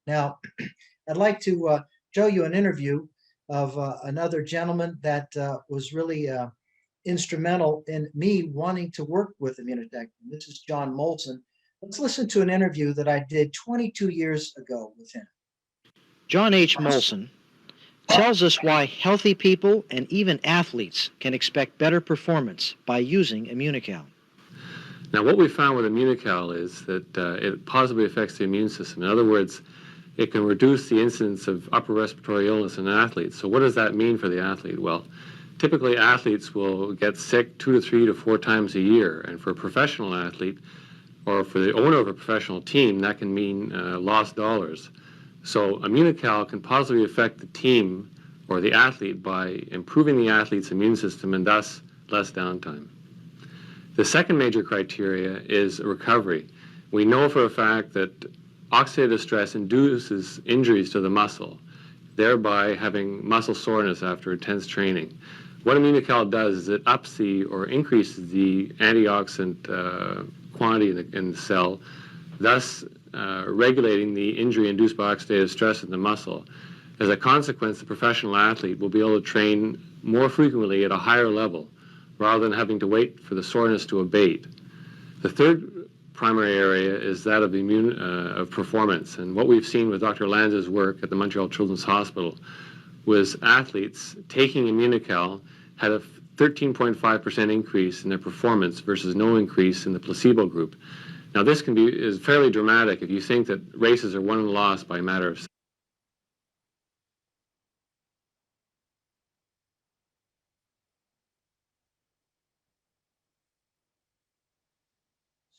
Now, I'd like to show you an interview of another gentleman that was really instrumental in me wanting to work with Immunotec. This is John Molson. Let's listen to an interview that I did 22 years ago with him. John H. Molson tells us why healthy people and even athletes can expect better performance by using Immunocal. Now, what we found with Immunocal is that it positively affects the immune system. In other words, it can reduce the incidence of upper respiratory illness in athletes. So what does that mean for the athlete? Well, typically athletes will get sick 2 to 3 to 4 times a year. And for a professional athlete, or for the owner of a professional team, that can mean lost dollars. So Immunocal can positively affect the team or the athlete by improving the athlete's immune system and thus less downtime. The second major criteria is recovery. We know for a fact that oxidative stress induces injuries to the muscle, thereby having muscle soreness after intense training. What Immunocal does is it ups the or increases the antioxidant quantity in the cell, thus regulating the injury induced by oxidative stress in the muscle. As a consequence, the professional athlete will be able to train more frequently at a higher level rather than having to wait for the soreness to abate. The third primary area is that of performance. And what we've seen with Dr. Lanza's work at the Montreal Children's Hospital was athletes taking Immunocal had a 13.5% increase in their performance versus no increase in the placebo group. Now, this is fairly dramatic if you think that races are won and lost by a matter of.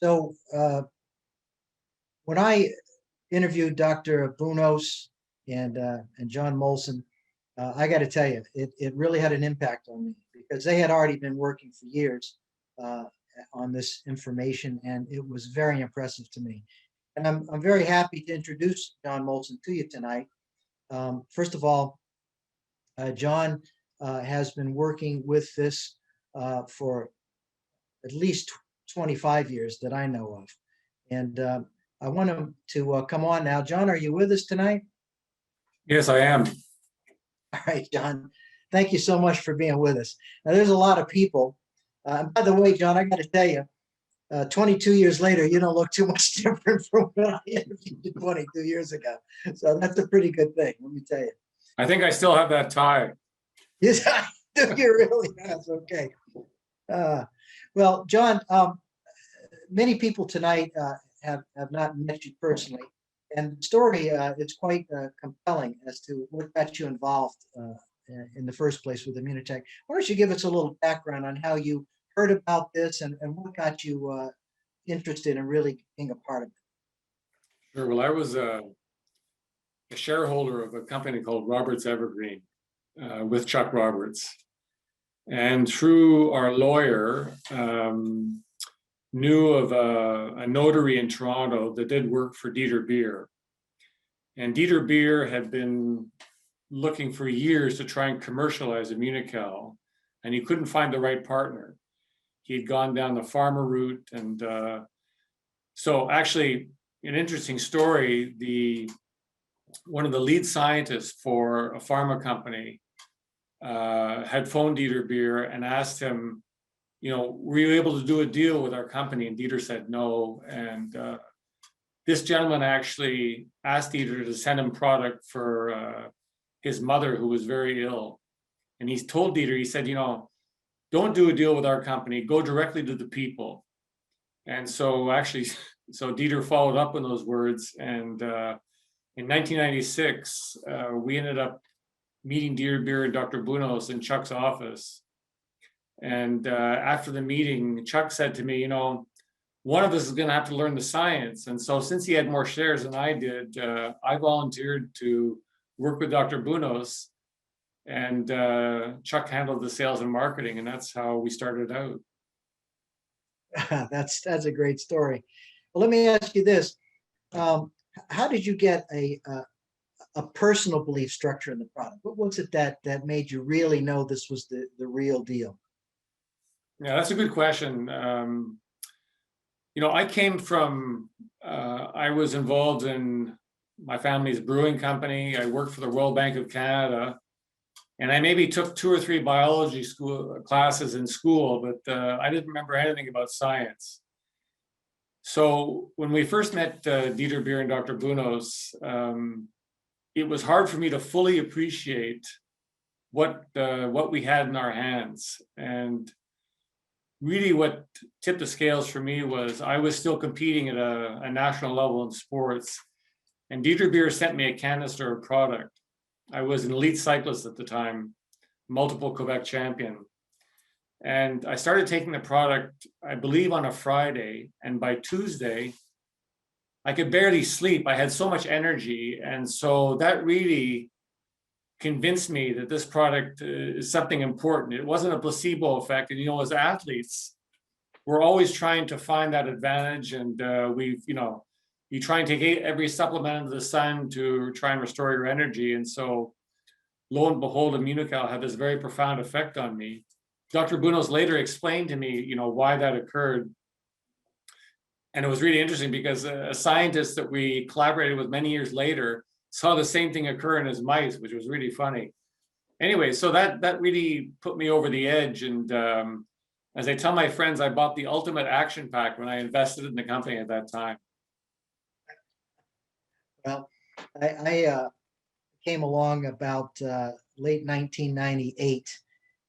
So when I interviewed Dr. Bunos and John Molson, I got to tell you, it really had an impact on me because they had already been working for years on this information, and it was very impressive to me. And I'm very happy to introduce John Molson to you tonight. First of all, John has been working with this for at least 25 years that I know of. And I want him to come on now. John, are you with us tonight? Yes, I am. All right, John, thank you so much for being with us. Now, there's a lot of people. By the way, John, I got to tell you, 22 years later, you don't look too much different from when I interviewed you 22 years ago. So that's a pretty good thing, let me tell you. I think I still have that tie. Yes, do you really? That's okay. Well, John, many people tonight have not met you personally, and the story is quite compelling as to what got you involved in the first place with Immunotec. Why don't you give us a little background on how you heard about this and what got you interested in really being a part of it? Sure. Well, I was a shareholder of a company called Roberts Evergreen with Chuck Roberts. And through our lawyer, knew of a notary in Toronto that did work for Dieter Beer. And Dieter Beer had been looking for years to try and commercialize Immunocal, and he couldn't find the right partner. He'd gone down the pharma route. And so actually, an interesting story, one of the lead scientists for a pharma company had phoned Dieter Beer and asked him, were you able to do a deal with our company? And Dieter said no. And this gentleman actually asked Dieter to send him product for his mother, who was very ill. And he told Dieter, he said, don't do a deal with our company, go directly to the people. And so Dieter followed up on those words. And in 1996, we ended up meeting Dieter Beer and Dr. Bunos in Chuck's office. And after the meeting, Chuck said to me, one of us is going to have to learn the science. And so since he had more shares than I did, I volunteered to work with Dr. Bunos, and Chuck handled the sales and marketing, and that's how we started out. That's a great story. Well, let me ask you this. How did you get a personal belief structure in the product? What was it that made you really know this was the real deal? Yeah, that's a good question. I came from, I was involved in my family's brewing company. I worked for the Royal Bank of Canada, and I maybe took 2 or 3 biology school classes in school, but I didn't remember anything about science. So when we first met Dieter Beer and Dr. Bunos, it was hard for me to fully appreciate what we had in our hands. And really what tipped the scales for me was I was still competing at a national level in sports, and Dieter Beer sent me a canister of product. I was an elite cyclist at the time, multiple Quebec champion. And I started taking the product, I believe, on a Friday. And by Tuesday, I could barely sleep. I had so much energy. And so that really convinced me that this product is something important. It wasn't a placebo effect. And, as athletes, we're always trying to find that advantage. And you try and take every supplement under the sun to try and restore your energy. And so lo and behold, Immunocal had this very profound effect on me. Dr. Bunos later explained to me, why that occurred. And it was really interesting because a scientist that we collaborated with many years later saw the same thing occur in his mice, which was really funny. Anyway, so that really put me over the edge. And as I tell my friends, I bought the ultimate action pack when I invested in the company at that time. Well, I came along about late 1998,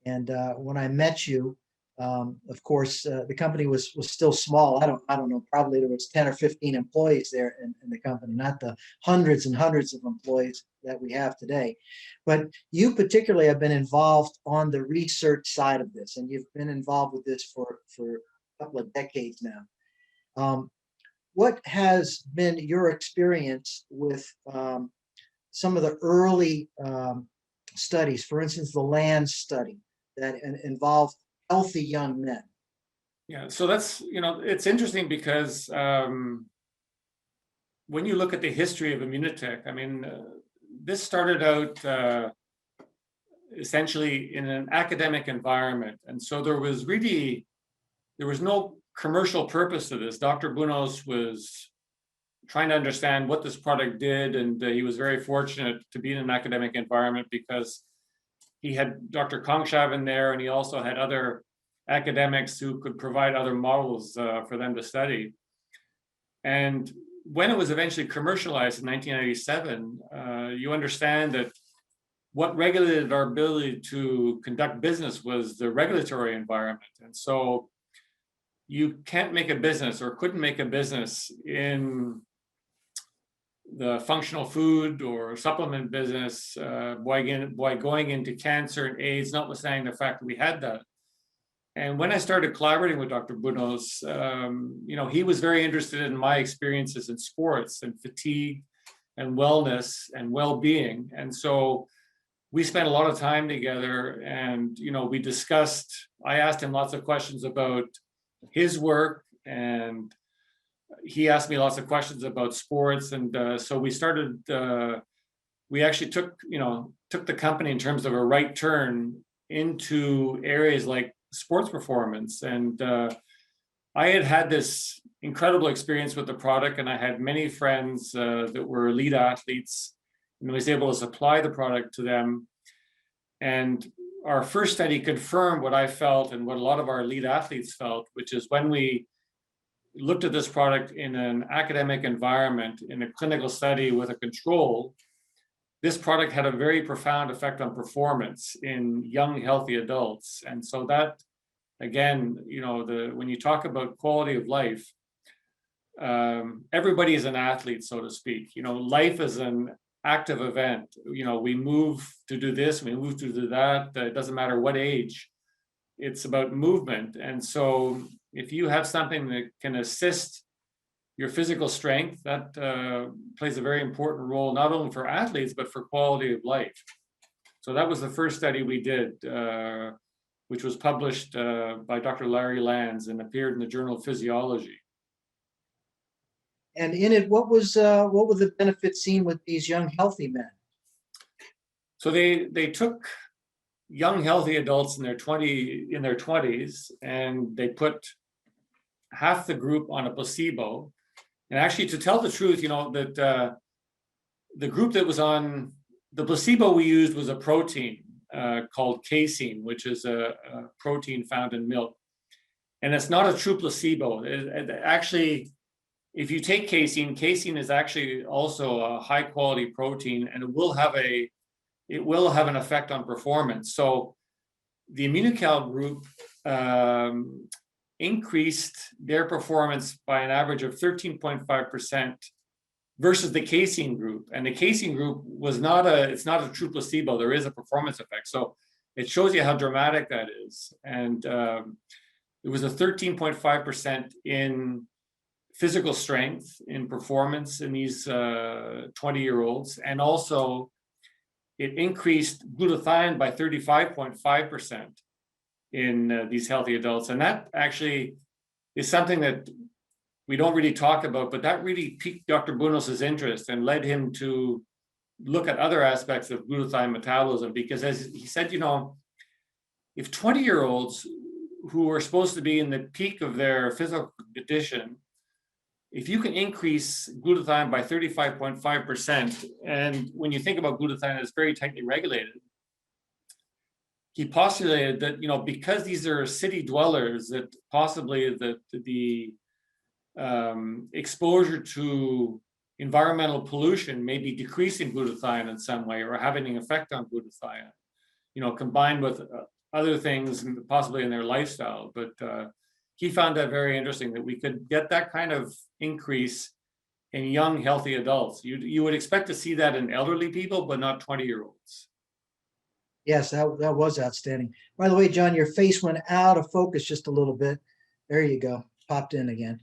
and when I met you, of course, the company was still small. I don't know. Probably there was 10 or 15 employees there in the company, not the hundreds and hundreds of employees that we have today. But you particularly have been involved on the research side of this, and you've been involved with this for a couple of decades now. What has been your experience with some of the early studies, for instance, the LAND study that involved healthy young men? Yeah, so that's, it's interesting because when you look at the history of Immunotec, I mean, this started out essentially in an academic environment. And so there was no commercial purpose to this. Dr. Bunos was trying to understand what this product did, and he was very fortunate to be in an academic environment because he had Dr. Kongshav in there, and he also had other academics who could provide other models for them to study. And when it was eventually commercialized in 1997, you understand that what regulated our ability to conduct business was the regulatory environment. And so you can't make a business or couldn't make a business in the functional food or supplement business by going into cancer and AIDS, notwithstanding the fact that we had that. And when I started collaborating with Dr. Bunos, he was very interested in my experiences in sports and fatigue and wellness and well-being. And so we spent a lot of time together, and, we discussed, I asked him lots of questions about his work, and he asked me lots of questions about sports. And so we started, we actually took the company in terms of a right turn into areas like sports performance. And I had this incredible experience with the product, and I had many friends that were elite athletes, and I was able to supply the product to them. And our first study confirmed what I felt and what a lot of our elite athletes felt, which is when we looked at this product in an academic environment, in a clinical study with a control, this product had a very profound effect on performance in young, healthy adults. And so that, again, when you talk about quality of life, everybody is an athlete, so to speak. Life is an active event. We move to do this, we move to do that. It doesn't matter what age. It's about movement. And so if you have something that can assist your physical strength, that plays a very important role, not only for athletes, but for quality of life. So that was the first study we did, which was published by Dr. Larry Lands and appeared in the journal Physiology. And in it, what were the benefits seen with these young, healthy men? So they took young, healthy adults in their 20s, and they put half the group on a placebo. And actually, to tell the truth, that the group that was on the placebo we used was a protein called casein, which is a protein found in milk. And it's not a true placebo. Actually, if you take casein, casein is actually also a high quality protein, and it will have an effect on performance. So the Immunocal group increased their performance by an average of 13.5% versus the casein group. And the casein group it's not a true placebo. There is a performance effect. So it shows you how dramatic that is. And it was a 13.5% in physical strength, in performance in these 20-year-olds. And also it increased glutathione by 35.5% in these healthy adults. And that actually is something that we don't really talk about, but that really piqued Dr. Bunos's interest and led him to look at other aspects of glutathione metabolism. Because as he said, if 20-year-olds who are supposed to be in the peak of their physical condition, if you can increase glutathione by 35.5%, and when you think about glutathione, it's very tightly regulated, he postulated that, because these are city dwellers, that possibly the exposure to environmental pollution may be decreasing glutathione in some way or having an effect on glutathione, combined with other things possibly in their lifestyle. But he found that very interesting, that we could get that kind of increase in young, healthy adults. You would expect to see that in elderly people, but not 20-year-olds. Yes, that was outstanding. By the way, John, your face went out of focus just a little bit. There you go, popped in again.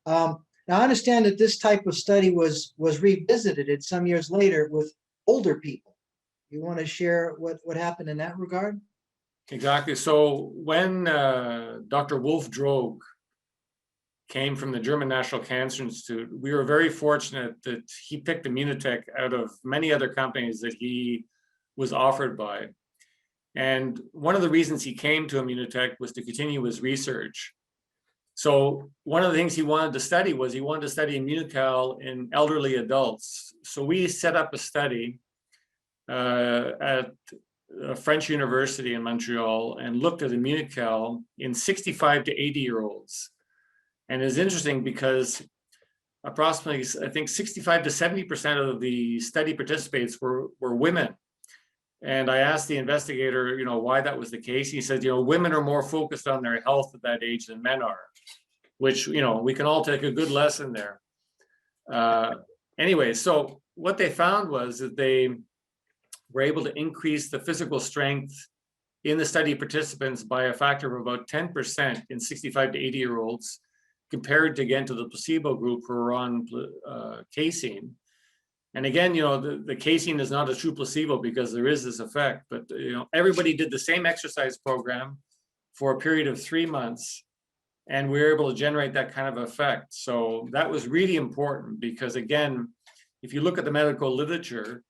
Now I understand that this type of study was revisited some years later with older people. You want to share what happened in that regard? Exactly. So when Dr. Wolf Droog came from the German National Cancer Institute, we were very fortunate that he picked Immunotec out of many other companies that he was offered by. And one of the reasons he came to Immunotec was to continue his research. So one of the things he wanted to study was Immunocal in elderly adults. So we set up a study at a French university in Montreal and looked at Immunocal in 65 to 80-year-olds. And it's interesting because approximately, I think 65 to 70% of the study participants were women. And I asked the investigator, why that was the case. He said, women are more focused on their health at that age than men are, which, we can all take a good lesson there. Anyway, so what they found was that they were able to increase the physical strength in the study participants by a factor of about 10% in 65 to 80-year-olds, compared to, again, to the placebo group who were on casein. And again, the casein is not a true placebo because there is this effect, but everybody did the same exercise program for a period of 3 months, and we were able to generate that kind of effect. So that was really important because, again, if you look at the medical literature,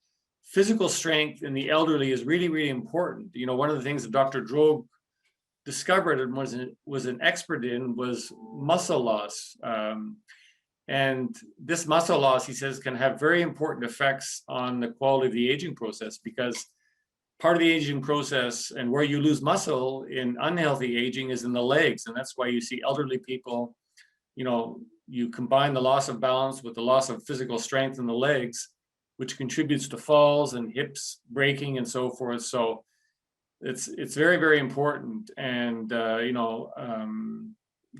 physical strength in the elderly is really, really important. One of the things that Dr. Droog discovered and was an expert in was muscle loss. And this muscle loss, he says, can have very important effects on the quality of the aging process, because part of the aging process and where you lose muscle in unhealthy aging is in the legs. And that's why you see elderly people, you combine the loss of balance with the loss of physical strength in the legs, which contributes to falls and hips breaking and so forth. So it's very, very important. And,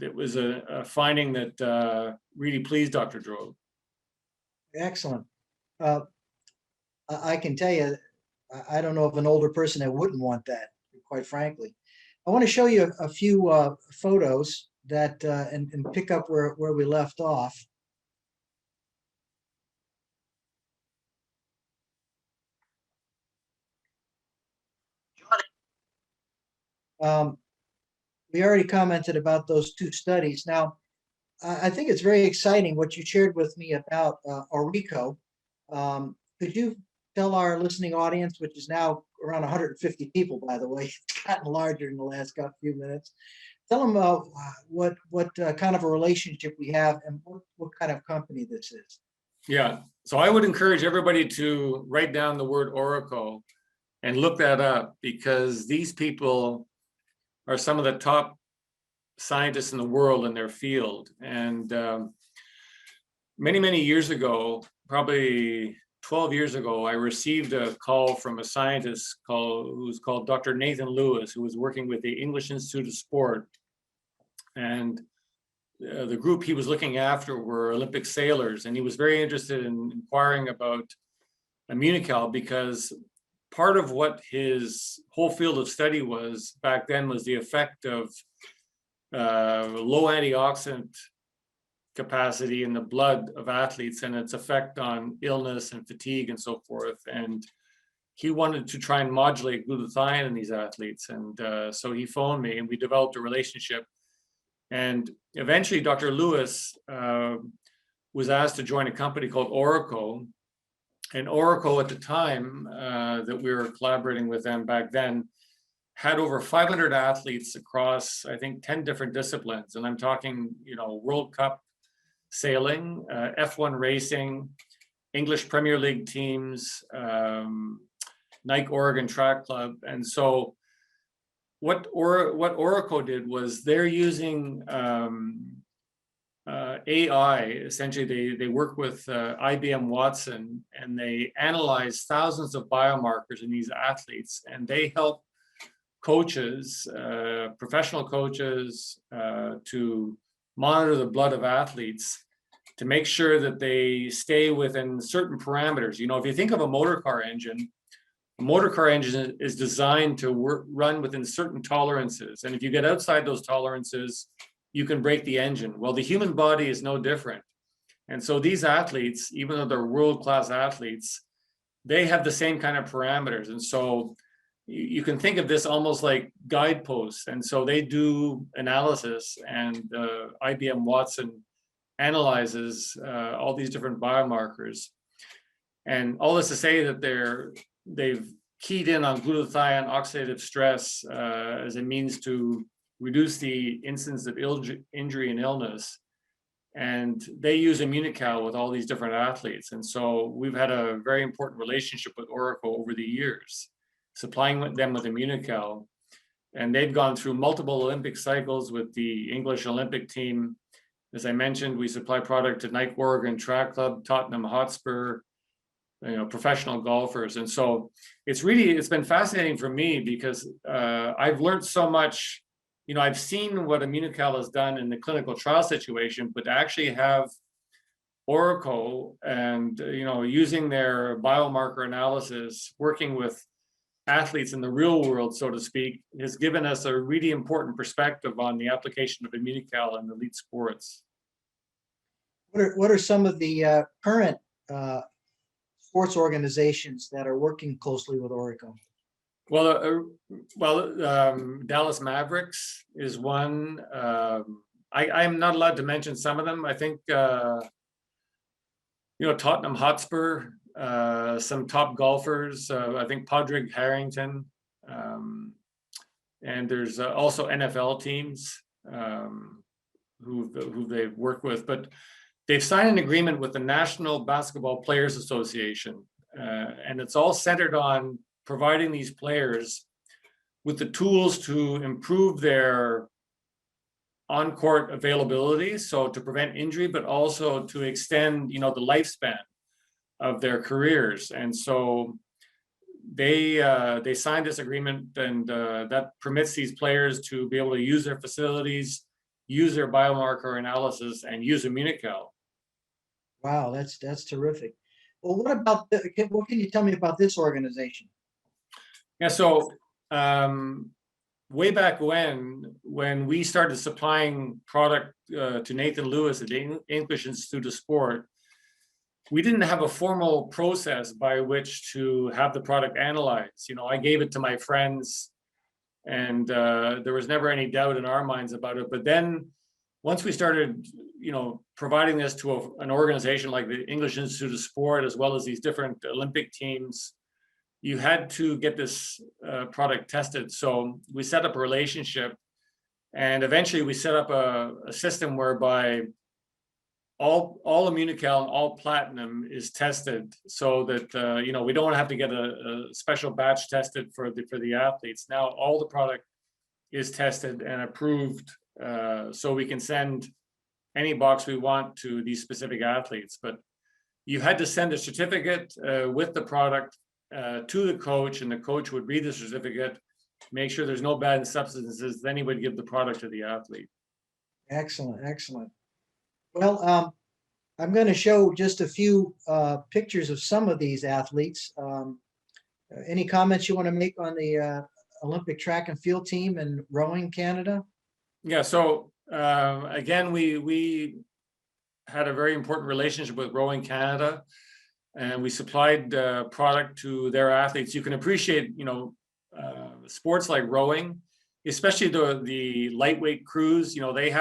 it was a finding that really pleased Dr. Droog. Excellent. I can tell you, I don't know of an older person that wouldn't want that, quite frankly. I want to show you a few photos that and pick up where we left off. We already commented about those two studies. Now, I think it's very exciting what you shared with me about Aurico. Could you tell our listening audience, which is now around 150 people, by the way, it's gotten larger in the last few minutes, tell them what kind of a relationship we have and what kind of company this is. Yeah, so I would encourage everybody to write down the word Oracle and look that up, because these people are some of the top scientists in the world in their field. And many, many years ago, probably 12 years ago, I received a call from a scientist who's called Dr. Nathan Lewis, who was working with the English Institute of Sport. And the group he was looking after were Olympic sailors, and he was very interested in inquiring about Immunocal, because part of what his whole field of study was back then was the effect of low antioxidant capacity in the blood of athletes and its effect on illness and fatigue and so forth. And he wanted to try and modulate glutathione in these athletes. And so he phoned me and we developed a relationship. And eventually Dr. Lewis was asked to join a company called Oracle. And Oracle at the time that we were collaborating with them back then had over 500 athletes across, I think, 10 different disciplines. And I'm talking, World Cup sailing, F1 racing, English Premier League teams, Nike Oregon Track Club. And so what Oracle did was they're using AI. Essentially, they work with IBM Watson, and they analyze thousands of biomarkers in these athletes, and they help coaches, professional coaches, to monitor the blood of athletes to make sure that they stay within certain parameters. If you think of a motor car engine is designed to run within certain tolerances. And if you get outside those tolerances, you can break the engine. Well, the human body is no different. And so these athletes, even though they're world-class athletes, they have the same kind of parameters. And so you can think of this almost like guideposts. And so they do analysis, and IBM Watson analyzes all these different biomarkers. And all this to say that they've keyed in on glutathione oxidative stress as a means to reduce the incidence of injury and illness. And they use Immunocal with all these different athletes. And so we've had a very important relationship with Oracle over the years, supplying them with Immunocal. And they've gone through multiple Olympic cycles with the English Olympic team. As I mentioned, we supply product to Nike Oregon Track Club, Tottenham Hotspur, professional golfers. And so it's been fascinating for me, because I've learned so much. I've seen what Immunocal has done in the clinical trial situation, but to actually have Oracle and, using their biomarker analysis, working with athletes in the real world, so to speak, has given us a really important perspective on the application of Immunocal in elite sports. What are some of the current sports organizations that are working closely with Oracle? Well, Dallas Mavericks is one. I'm not allowed to mention some of them. I think, Tottenham Hotspur, some top golfers. I think Padraig Harrington, and there's also NFL teams who they've worked with. But they've signed an agreement with the National Basketball Players Association, and it's all centered on providing these players with the tools to improve their on-court availability, so to prevent injury, but also to extend, the lifespan of their careers. And so they signed this agreement, and that permits these players to be able to use their facilities, use their biomarker analysis, and use Immunocal. Wow, that's terrific. Well, what can you tell me about this organization? Yeah, so way back when we started supplying product to Nathan Lewis at the English Institute of Sport, we didn't have a formal process by which to have the product analyzed. I gave it to my friends, and there was never any doubt in our minds about it. But then once we started, providing this to an organization like the English Institute of Sport, as well as these different Olympic teams, you had to get this product tested. So we set up a relationship, and eventually we set up a system whereby all Immunocal and all platinum is tested so that you know, we don't have to get a special batch tested for the athletes. Now all the product is tested and approved, so we can send any box we want to these specific athletes. But you had to send a certificate with the product to the coach, and the coach would read the certificate, make sure there's no bad substances, then he would give the product to the athlete. Excellent, excellent. Well, I'm going to show just a few pictures of some of these athletes. Any comments you want to make on the Olympic track and field team in rowing Canada? Yeah, so again, we had a very important relationship with Rowing Canada, and we supplied product to their athletes. You can appreciate, you know, sports like rowing, especially the lightweight crews. You know, they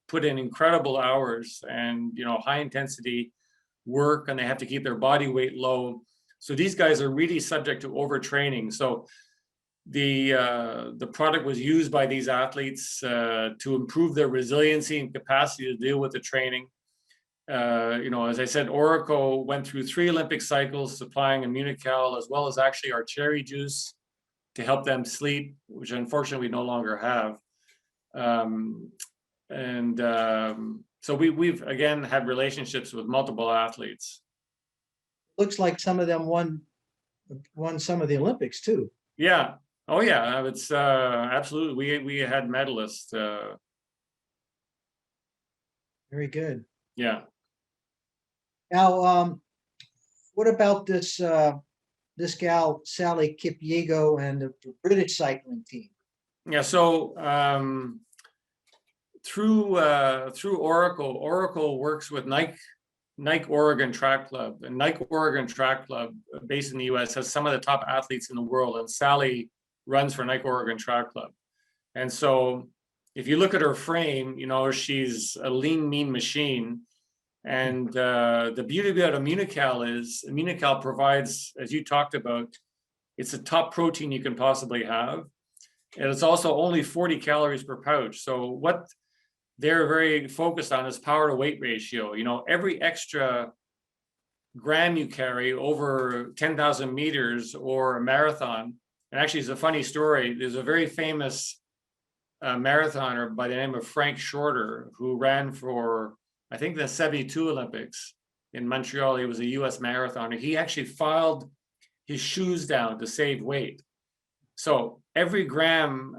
put in incredible hours and, you know, high intensity work, and they have to keep their body weight low. So these guys are really subject to overtraining. So the product was used by these athletes to improve their resiliency and capacity to deal with the training. You know, as I said, Oracle went through 3 Olympic cycles supplying Immunocal, as well as actually our cherry juice to help them sleep, which unfortunately we no longer have. So we've again had relationships with multiple athletes. Looks like some of them won some of the Olympics too. Yeah. Oh yeah. It's absolutely. We had medalists. Very good. Yeah. Now, what about this this gal Sally Kipyego and the British cycling team? Yeah. So through Oracle works with Nike Oregon Track Club, and Nike Oregon Track Club, based in the U.S., has some of the top athletes in the world, and Sally runs for Nike Oregon Track Club. And so if you look at her frame, you know, she's a lean, mean machine. And the beauty about Immunocal is Immunocal provides, as you talked about, it's the top protein you can possibly have. And it's also only 40 calories per pouch. So what they're very focused on is power to weight ratio. You know, every extra gram you carry over 10,000 meters or a marathon, and actually it's a funny story, there's a very famous marathoner by the name of Frank Shorter who ran for, I think, the 72 Olympics in Montreal. He was a US marathoner. He actually filed his shoes down to save weight. So every gram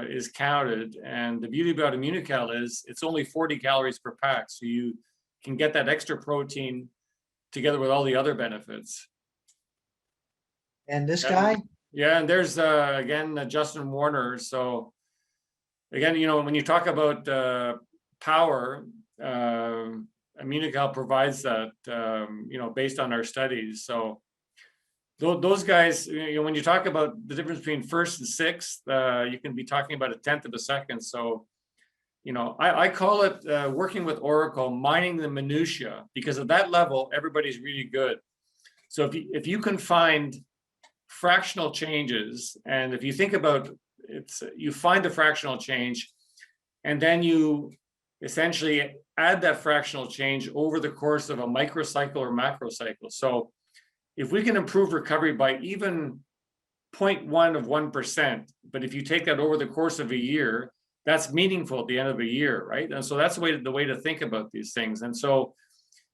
is counted, and the beauty about Immunocal is it's only 40 calories per pack, so you can get that extra protein together with all the other benefits. And this guy? Yeah, and there's again Justin Warner. So again, you know, when you talk about power, Immunocal provides that, you know, based on our studies. So those guys, you know, when you talk about the difference between first and sixth, you can be talking about a tenth of a second. So, you know, I call it working with Oracle, mining the minutia, because at that level, everybody's really good. So if you can find fractional changes, and if you think about it, you find the fractional change, and then you essentially add that fractional change over the course of a microcycle or macrocycle. So if we can improve recovery by even 0.1 of 1%, but if you take that over the course of a year, that's meaningful at the end of a year, right? And so that's the way to think about these things. And so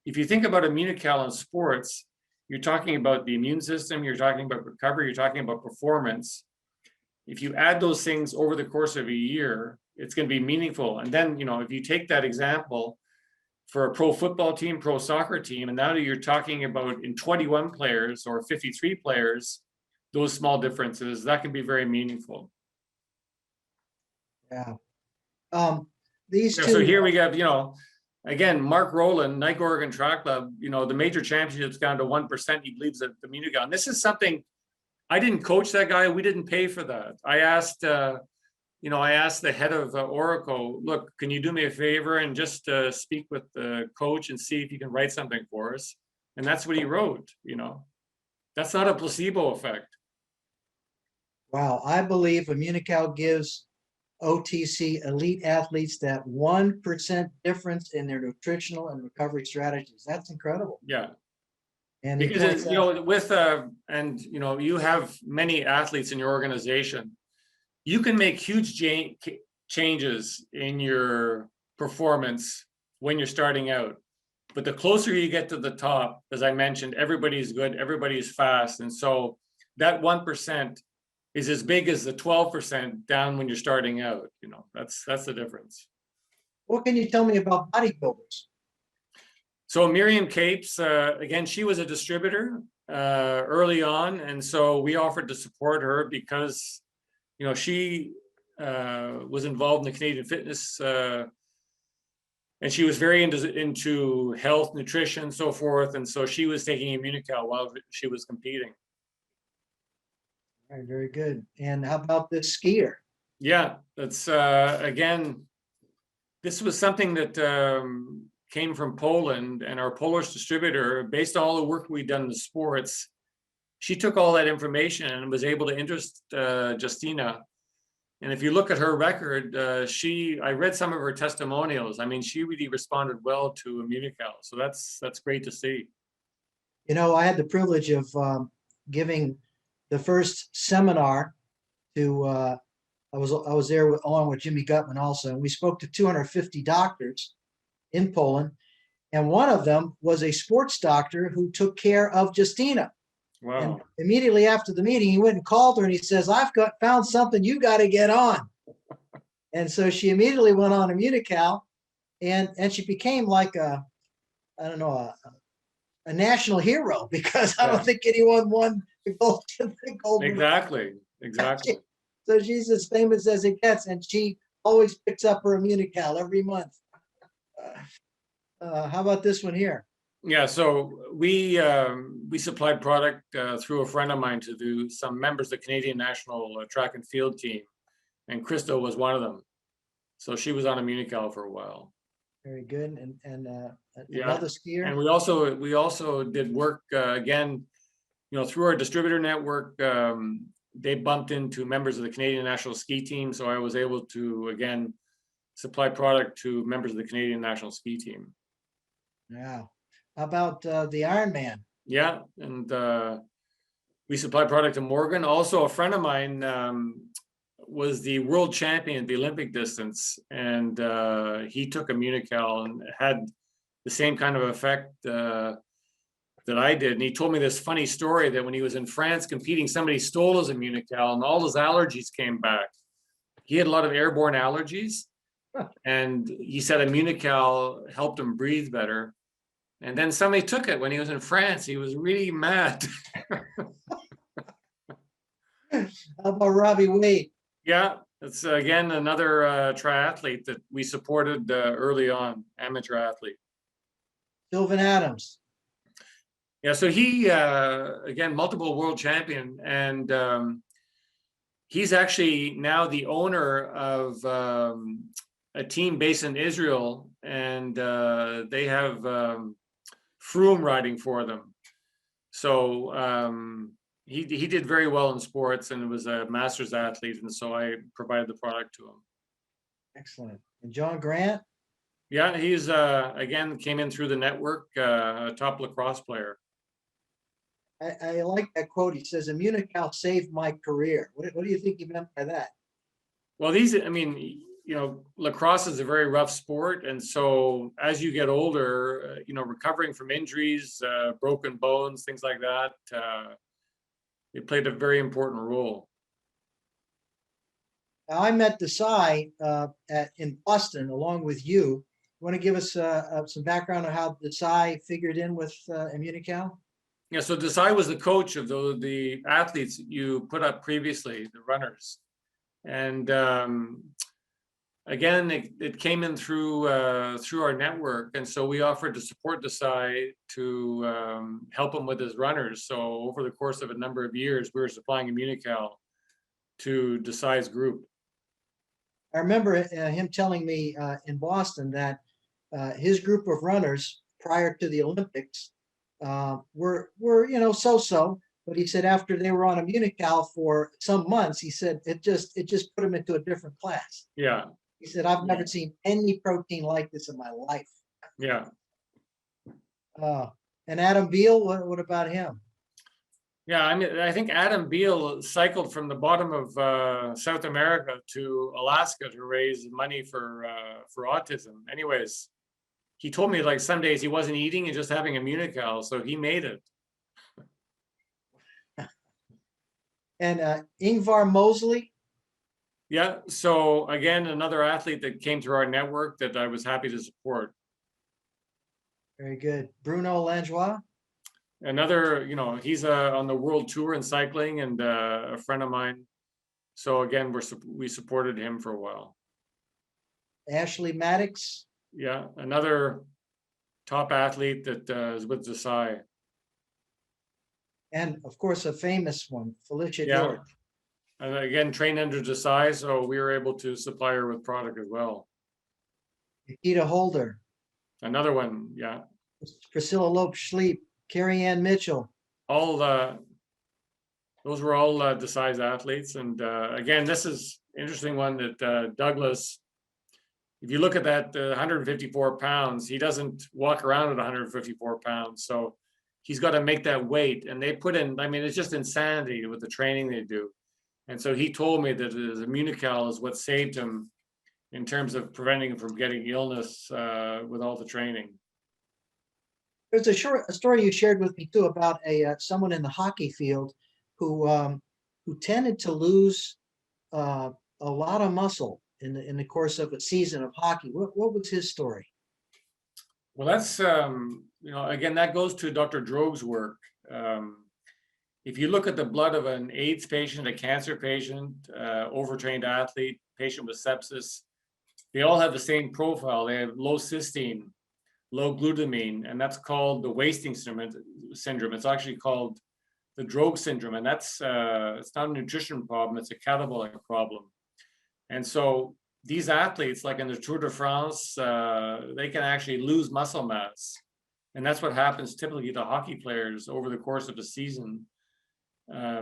if you think about Immunocal in sports, you're talking about the immune system, you're talking about recovery, you're talking about performance. If you add those things over the course of a year, it's going to be meaningful. And then, you know, if you take that example for a pro football team, pro soccer team, and now you're talking about in 21 players or 53 players, those small differences, that can be very meaningful. Yeah. These two. So here we have, you know, again, Mark Rowland, Nike Oregon Track Club, you know, the major championships down to 1%. He believes that the Immunocal. And this is something, I didn't coach that guy. We didn't pay for that. I asked, you know, I asked the head of Oracle, look, can you do me a favor and just speak with the coach and see if you can write something for us? And that's what he wrote, you know. That's not a placebo effect. Wow, I believe Immunocal gives OTC elite athletes that 1% difference in their nutritional and recovery strategies. That's incredible. Yeah. And he Because points it's, you out, know, with and you know, you have many athletes in your organization. You can make huge changes in your performance when you're starting out. But the closer you get to the top, as I mentioned, everybody's good, everybody's fast. And so that 1% is as big as the 12% down when you're starting out. You know, that's the difference. what can you tell me about bodybuilders? So Miriam Capes, again, she was a distributor early on. And so we offered to support her because, you know, she was involved in the Canadian fitness and she was very into health, nutrition, so forth. And so she was taking Immunocal while she was competing. All right, very good. And how about this skier? Yeah, that's again, this was something that came from Poland, and our Polish distributor, based on all the work we'd done in the sports, she took all that information and was able to interest Justina. And if you look at her record, I read some of her testimonials. I mean, she really responded well to Immunocal. So that's great to see. You know, I had the privilege of giving the first seminar to, I was there along with Jimmy Gutman also, and we spoke to 250 doctors in Poland. And one of them was a sports doctor who took care of Justina. Wow. And immediately after the meeting, he went and called her and he says, I've found something you got to get on. And so she immediately went on Immunocal, and she became like a national hero, because I don't think anyone won the gold. Exactly. So she's as famous as it gets, and she always picks up her Immunocal every month. How about this one here? Yeah, so we supplied product through a friend of mine to do some members of the Canadian national track and field team, and Krista was one of them. So she was on Immunocal for a while. Very good. And Yeah. another skier. And we also did work again, you know, through our distributor network. They bumped into members of the Canadian national ski team, so I was able to again supply product to members of the Canadian national ski team. Yeah. How about the Ironman? Yeah, and we supply product to Morgan. Also, a friend of mine was the world champion at the Olympic distance, and he took Immunocal and had the same kind of effect that I did. And he told me this funny story that when he was in France competing, somebody stole his Immunocal and all his allergies came back. He had a lot of airborne allergies, and he said Immunocal helped him breathe better. And then somebody took it when he was in France. He was really mad. How about Robbie Wade? Yeah, it's again another triathlete that we supported early on, amateur athlete. Sylvan Adams. Yeah, so he again multiple world champion, and he's actually now the owner of a team based in Israel, and they have Froome riding for them. So he did very well in sports and was a master's athlete, and so I provided the product to him. Excellent. And John Grant? Yeah, he's again came in through the network, a top lacrosse player. I like that quote. He says, Immunocal saved my career. What do you think he meant by that? Well, I mean, you know, lacrosse is a very rough sport. And so as you get older, you know, recovering from injuries, broken bones, things like that, it played a very important role. Now, I met Desai in Boston along with you. You want to give us some background on how Desai figured in with Immunocal? Yeah, so Desai was the coach of the athletes you put up previously, the runners. And again, it came in through our network, and so we offered to support Desai to help him with his runners. So over the course of a number of years, we were supplying Immunocal to Desai's group. I remember him telling me in Boston that his group of runners prior to the Olympics were so-so, But he said after they were on Immunocal for some months, he said it just put him into a different class. Yeah, He said, I've never seen any protein like this in my life. yeah. And Adam Beal, what about him? Yeah, I mean, I think Adam Beal cycled from the bottom of South America to Alaska to raise money for autism. Anyways, he told me like some days he wasn't eating and just having Immunocal, so he made it. And Ingvar Mosley? Yeah, so again, another athlete that came through our network that I was happy to support. Very good. Bruno Langlois? Another, you know, he's on the world tour in cycling and a friend of mine. So again, we supported him for a while. Ashley Maddox? Yeah, another top athlete that is with Desai. And of course, a famous one, Felicia Yeah. George. And again, trained under Desai, so we were able to supply her with product as well. Nikita Holder. Another one, yeah. Priscilla Lope-Schleep. Carrie Ann Mitchell. All those were all Desai's athletes. And again, this is interesting one that Douglas, if you look at that 154 pounds, he doesn't walk around at 154 pounds. So he's got to make that weight. And they put in, I mean, it's just insanity with the training they do. And so he told me that his Immunocal is what saved him in terms of preventing him from getting illness with all the training. There's a story you shared with me too about someone in the hockey field who tended to lose a lot of muscle in the course of a season of hockey. What was his story? Well, that's you know, again, that goes to Dr. Droge's work. If you look at the blood of an AIDS patient, a cancer patient, overtrained athlete, patient with sepsis, they all have the same profile. They have low cysteine, low glutamine, and that's called the wasting syndrome. It's actually called the Droge syndrome, and that's it's not a nutrition problem, it's a catabolic problem. And so these athletes, like in the Tour de France, they can actually lose muscle mass. And that's what happens typically to hockey players over the course of a season.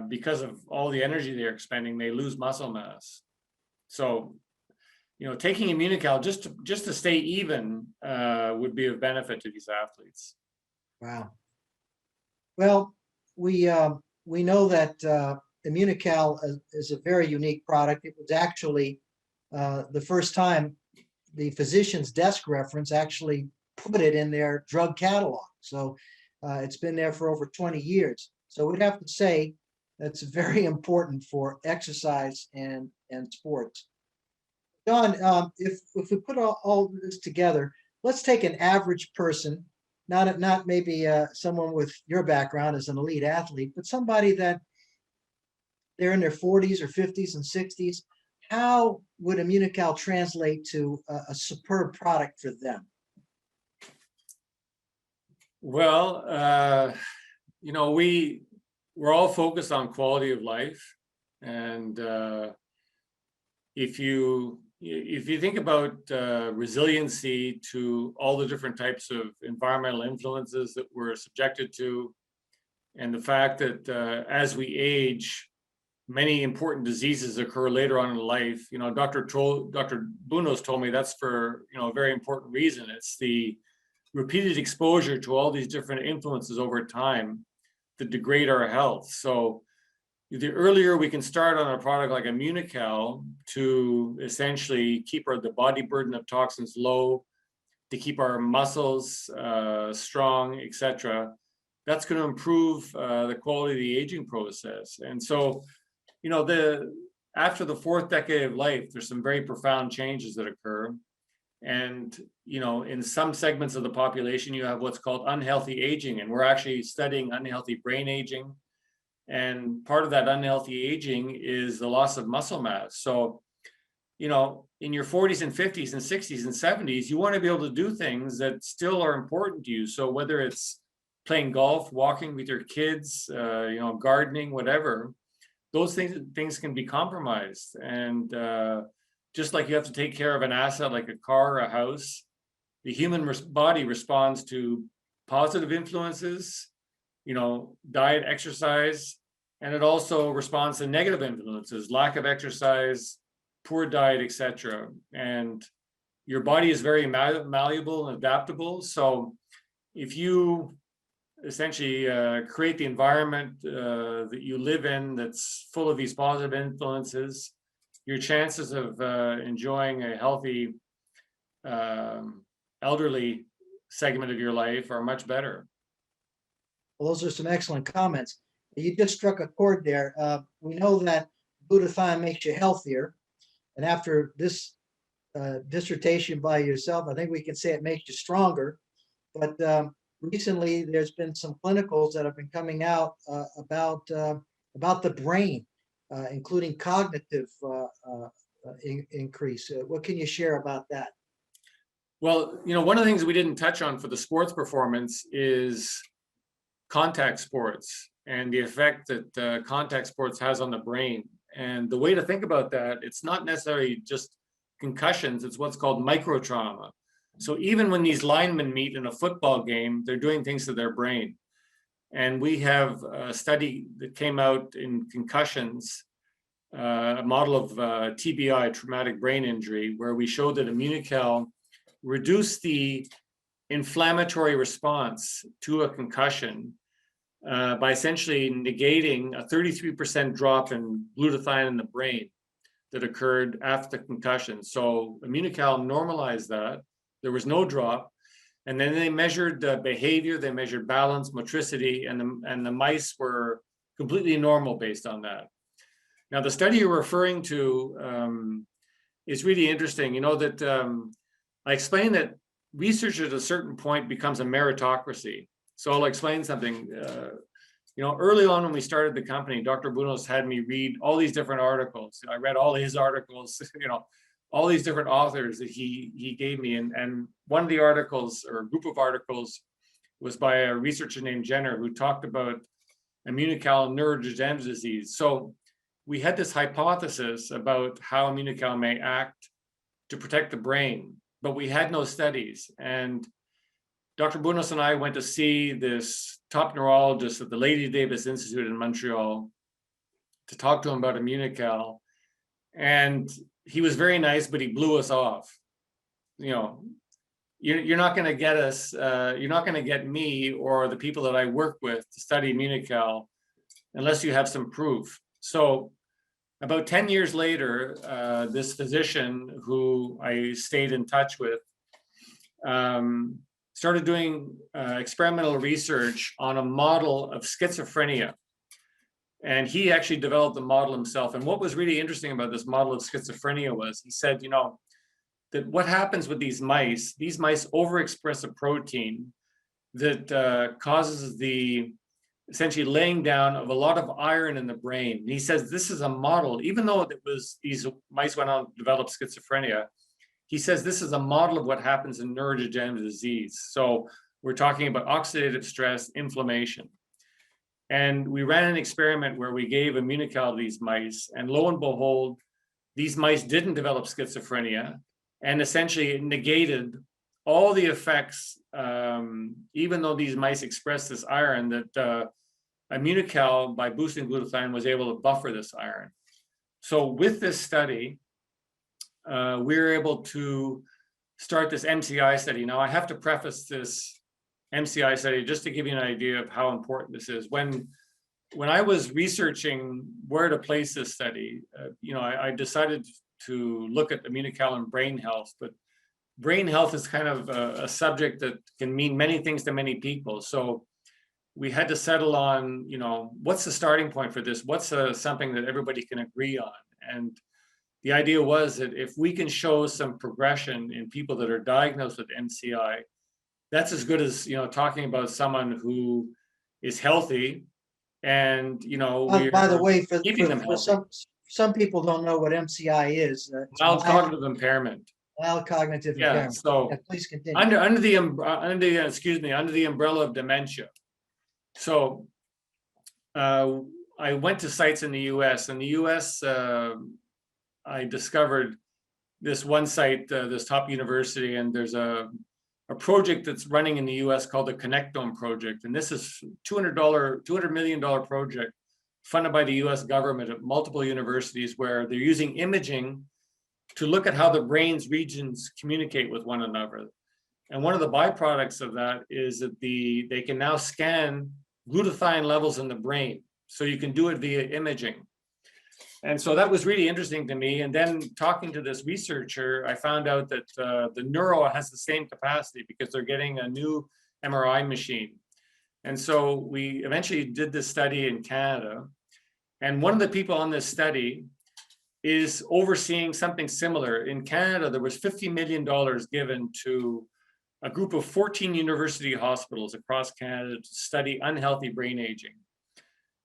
Because of all the energy they're expending, they lose muscle mass. So, you know, taking Immunocal just to stay even would be of benefit to these athletes. Wow. Well, we know that Immunocal is a very unique product. It was actually the first time the physician's desk reference actually put it in their drug catalog. So it's been there for over 20 years. So we'd have to say that's very important for exercise and sports. John, if we put all this together, let's take an average person, not maybe someone with your background as an elite athlete, but somebody that they're in their 40s or 50s and 60s. How would Immunocal translate to a superb product for them? Well, you know, we're all focused on quality of life, and if you think about resiliency to all the different types of environmental influences that we're subjected to, and the fact that as we age, many important diseases occur later on in life. You know, Dr. Bunos told me that's for, you know, a very important reason. It's the repeated exposure to all these different influences over time that degrade our health. So the earlier we can start on a product like Immunocal to essentially keep the body burden of toxins low, to keep our muscles strong, etc., that's going to improve the quality of the aging process. And so, you know, after the fourth decade of life, there's some very profound changes that occur. And, you know, in some segments of the population, you have what's called unhealthy aging, and we're actually studying unhealthy brain aging. And part of that unhealthy aging is the loss of muscle mass. So, you know, in your 40s and 50s and 60s and 70s, you want to be able to do things that still are important to you. So whether it's playing golf, walking with your kids, you know, gardening, whatever, those things can be compromised. And just like you have to take care of an asset like a car or a house, the human body responds to positive influences diet, exercise, and it also responds to negative influences, lack of exercise, poor diet, etc. And your body is very malleable and adaptable. So if you essentially create the environment that you live in that's full of these positive influences, your chances of enjoying a healthy elderly segment of your life are much better. Well, those are some excellent comments. You just struck a chord there. We know that glutathione makes you healthier. And after this dissertation by yourself, I think we can say it makes you stronger. But recently, there's been some clinicals that have been coming out about the brain, including cognitive increase. What can you share about that? Well, one of the things we didn't touch on for the sports performance is contact sports and the effect that contact sports has on the brain. And the way to think about that, it's not necessarily just concussions, it's what's called microtrauma. So even when these linemen meet in a football game, they're doing things to their brain. And we have a study that came out in concussions, a model of TBI, traumatic brain injury, where we showed that Immunocal reduced the inflammatory response to a concussion by essentially negating a 33% drop in glutathione in the brain that occurred after the concussion. So Immunocal normalized that. There was no drop. And then they measured behavior, they measured balance, motricity, and the mice were completely normal based on that. Now, the study you're referring to is really interesting. I explained that research at a certain point becomes a meritocracy. So I'll explain something. Early on when we started the company, Dr. Bunos had me read all these different articles. I read all his articles, all these different authors that he gave me. And one of the articles, or a group of articles, was by a researcher named Jenner, who talked about Immunocal neurodegenerative disease. So we had this hypothesis about how Immunocal may act to protect the brain, but we had no studies. And Dr. Bunos and I went to see this top neurologist at the Lady Davis Institute in Montreal to talk to him about Immunocal. And he was very nice, but he blew us off. You're not going to get us, you're not going to get me or the people that I work with to study Immunocal unless you have some proof. So about 10 years later, this physician who I stayed in touch with started doing experimental research on a model of schizophrenia. And he actually developed the model himself. And what was really interesting about this model of schizophrenia was he said, that what happens with these mice overexpress a protein that causes the essentially laying down of a lot of iron in the brain. And he says this is a model, even though these mice went on to develop schizophrenia, he says this is a model of what happens in neurodegenerative disease. So we're talking about oxidative stress, inflammation. And we ran an experiment where we gave Immunocal to these mice, and lo and behold, these mice didn't develop schizophrenia, and essentially it negated all the effects, even though these mice expressed this iron, that Immunocal, by boosting glutathione, was able to buffer this iron. So with this study, we were able to start this MCI study. Now, I have to preface this MCI study just to give you an idea of how important this is. When I was researching where to place this study, I decided to look at Immunocal and brain health, but brain health is kind of a subject that can mean many things to many people. So we had to settle on, what's the starting point for this? What's something that everybody can agree on? And the idea was that if we can show some progression in people that are diagnosed with MCI, that's as good as, talking about someone who is healthy and, By the way, for healthy. some people don't know what MCI is. Mild cognitive impairment. Mild cognitive Yeah, impairment. so Yeah, please continue. under the umbrella of dementia. So I went to sites in the US. In the US, I discovered this one site, this top university, and there's a a project that's running in the US called the Connectome Project. And this is $200 million project funded by the US government at multiple universities, where they're using imaging to look at how the brain's regions communicate with one another. And one of the byproducts of that is that they can now scan glutathione levels in the brain. So you can do it via imaging. And so that was really interesting to me. And then talking to this researcher, I found out that the neuro has the same capacity because they're getting a new MRI machine. And so we eventually did this study in Canada. And one of the people on this study is overseeing something similar. In Canada, there was $50 million given to a group of 14 university hospitals across Canada to study unhealthy brain aging.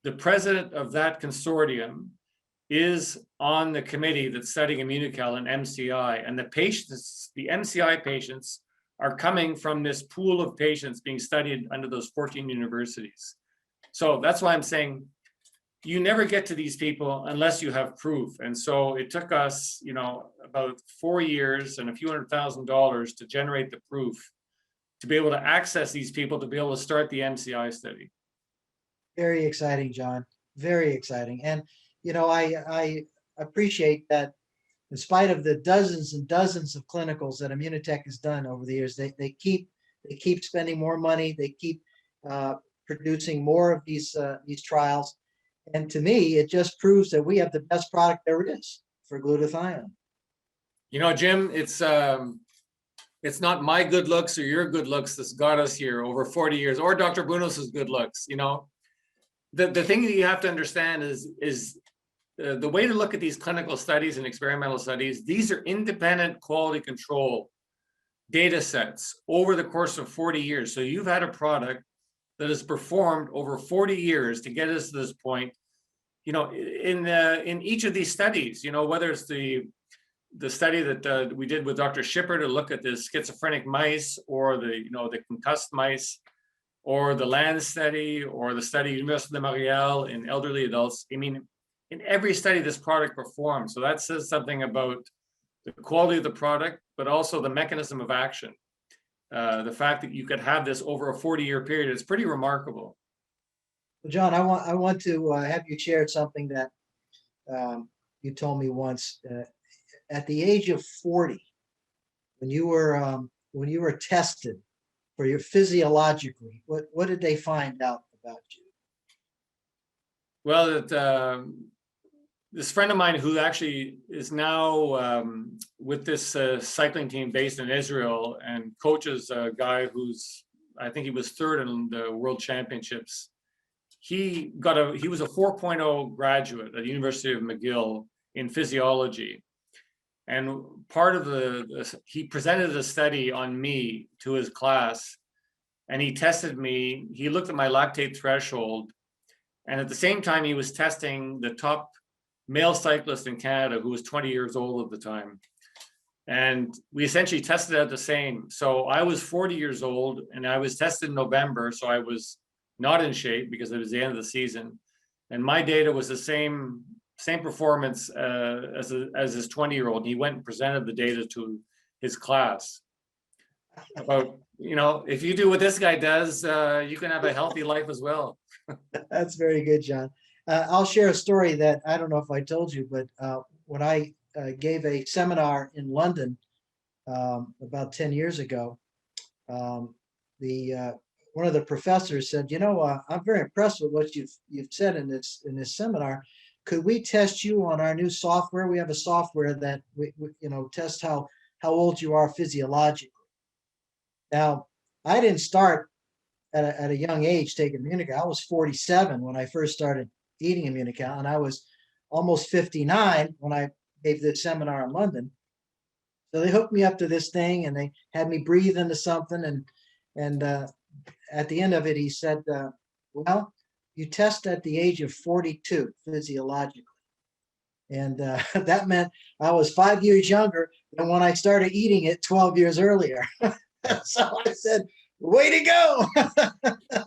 The president of that consortium is on the committee that's studying Immunocal and MCI, and the patients, the MCI patients, are coming from this pool of patients being studied under those 14 universities. So that's why I'm saying you never get to these people unless you have proof. And so it took us, about 4 years and a few $100,000 to generate the proof to be able to access these people, to be able to start the MCI study. Very exciting, John. Very exciting. And, I appreciate that in spite of the dozens and dozens of clinicals that Immunotec has done over the years, they keep spending more money. They keep producing more of these trials. And to me, it just proves that we have the best product there is for glutathione. Jim, it's not my good looks or your good looks that's got us here over 40 years, or Dr. Brunos's good looks. The thing that you have to understand is the way to look at these clinical studies and experimental studies. These are independent quality control data sets over the course of 40 years. So you've had a product that has performed over 40 years to get us to this point. In each of these studies, whether it's the study that we did with Dr. Shipper to look at the schizophrenic mice, or the concussed mice, or the LAND study, or the study Université de Montréal in elderly adults. I mean, in every study this product performs. So that says something about the quality of the product, but also the mechanism of action. The fact that you could have this over a 40-year period is pretty remarkable. Well, John, I want to have you share something that you told me once. At the age of 40, when you were tested for your physiologically, what did they find out about you? Well, this friend of mine who actually is now with this cycling team based in Israel and coaches a guy who's, I think he was third in the world championships. He was a 4.0 graduate at the University of McGill in physiology. And part of he presented a study on me to his class, and he tested me. He looked at my lactate threshold, and at the same time, he was testing the top male cyclist in Canada, who was 20 years old at the time. And we essentially tested out the same. So I was 40 years old, and I was tested in November, so I was not in shape because it was the end of the season. And my data was the same performance as his 20-year-old. He went and presented the data to his class. About, if you do what this guy does, you can have a healthy life as well. That's very good, John. I'll share a story that I don't know if I told you, but when I gave a seminar in London about 10 years ago, one of the professors said, I'm very impressed with what you've said in this seminar. Could we test you on our new software? We have a software that we tests how old you are physiologically. Now, I didn't start at a young age taking Immunocal. I was 47 when I first started eating Immunocal, and I was almost 59 when I gave this seminar in London. So they hooked me up to this thing, and they had me breathe into something, and at the end of it, he said, well, you test at the age of 42 physiologically. And that meant I was 5 years younger than when I started eating it 12 years earlier. So I said, way to go.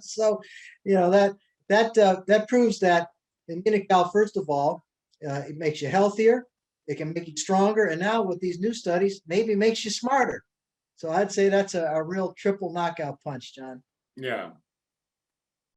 So, that proves that Immunocal, first of all, it makes you healthier. It can make you stronger. And now with these new studies, maybe makes you smarter. So I'd say that's a real triple knockout punch, John. Yeah.